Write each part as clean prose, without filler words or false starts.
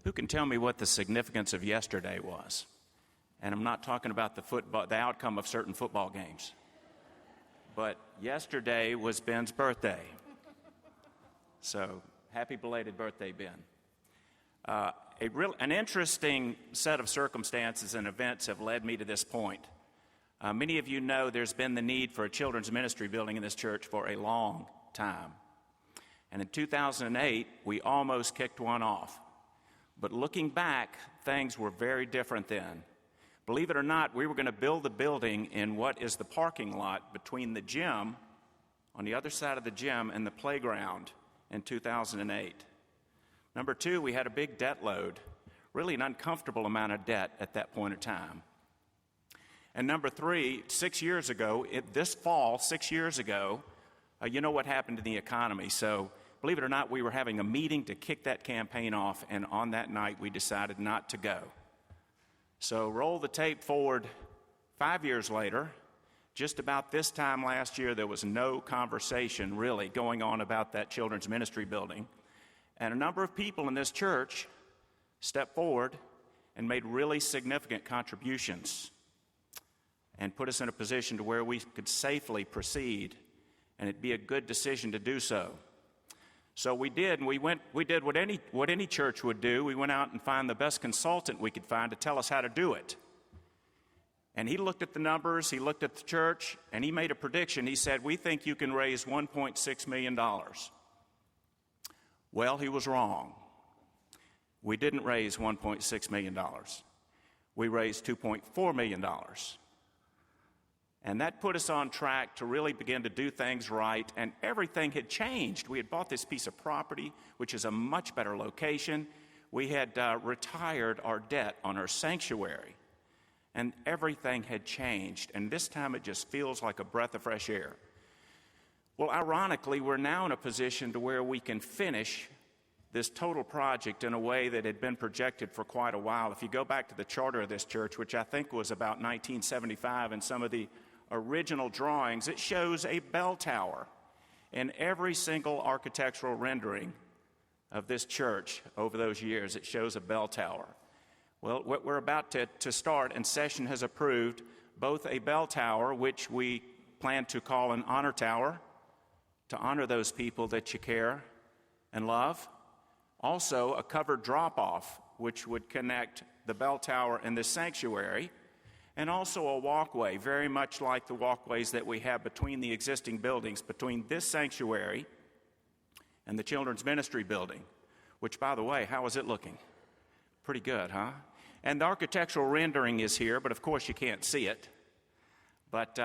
Who can tell me what the significance of yesterday was? And I'm not talking about the outcome of certain football games. But yesterday was Ben's birthday. So happy belated birthday, Ben. An interesting set of circumstances and events have led me to this point. Many of you know there's been the need for a children's ministry building in this church for a long time. And in 2008, we almost kicked one off. But looking back, things were very different then. Believe it or not, we were going to build the building in what is the parking lot between the gym, on the other side of the gym, and the playground in 2008. Number two, we had a big debt load, really an uncomfortable amount of debt at that point in time. And number three, 6 years ago, this fall, 6 years ago, you know what happened to the economy. So believe it or not, we were having a meeting to kick that campaign off, and on that night we decided not to go. So roll the tape forward 5 years later. Just about this time last year, there was no conversation really going on about that children's ministry building. And a number of people in this church stepped forward and made really significant contributions and put us in a position to where we could safely proceed, and it'd be a good decision to do so. So we did, and we did what any church would do. We went out and found the best consultant we could find to tell us how to do it. And he looked at the numbers, he looked at the church, and he made a prediction. He said, "We think you can raise $1.6 million. Well, he was wrong. We didn't raise $1.6 million. We raised $2.4 million. And that put us on track to really begin to do things right, and everything had changed. We had bought this piece of property, which is a much better location. We had retired our debt on our sanctuary, and everything had changed. And this time it just feels like a breath of fresh air. Well, ironically, we're now in a position to where we can finish this total project in a way that had been projected for quite a while. If you go back to the charter of this church, which I think was about 1975, and some of the original drawings, it shows a bell tower in every single architectural rendering of this church over those years. It shows a bell tower. Well, what we're about to start, and session has approved both a bell tower, which we plan to call an honor tower, to honor those people that you care and love. Also, a covered drop-off, which would connect the bell tower and the sanctuary, and also a walkway, very much like the walkways that we have between the existing buildings, between this sanctuary and the children's ministry building, which, by the way, how is it looking? Pretty good, huh? And the architectural rendering is here, but of course you can't see it. But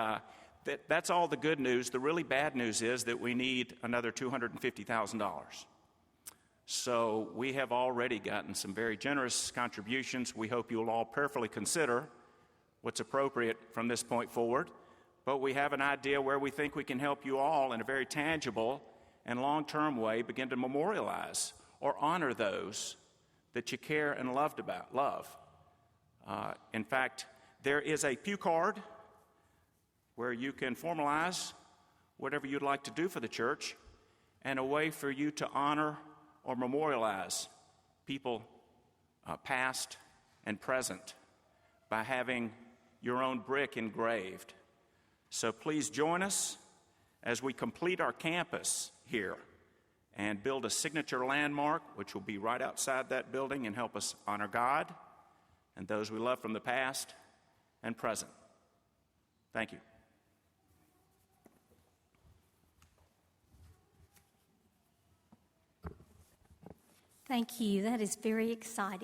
that's all the good news. The really bad news is that we need another $250,000. So we have already gotten some very generous contributions. We hope you'll all prayerfully consider what's appropriate from this point forward. But we have an idea where we think we can help you all in a very tangible and long-term way begin to memorialize or honor those that you care and love. In fact, there is a pew card where you can formalize whatever you'd like to do for the church, and a way for you to honor or memorialize people past and present by having your own brick engraved. So please join us as we complete our campus here and build a signature landmark, which will be right outside that building, and help us honor God and those we love from the past and present. Thank you. Thank you. That is very exciting.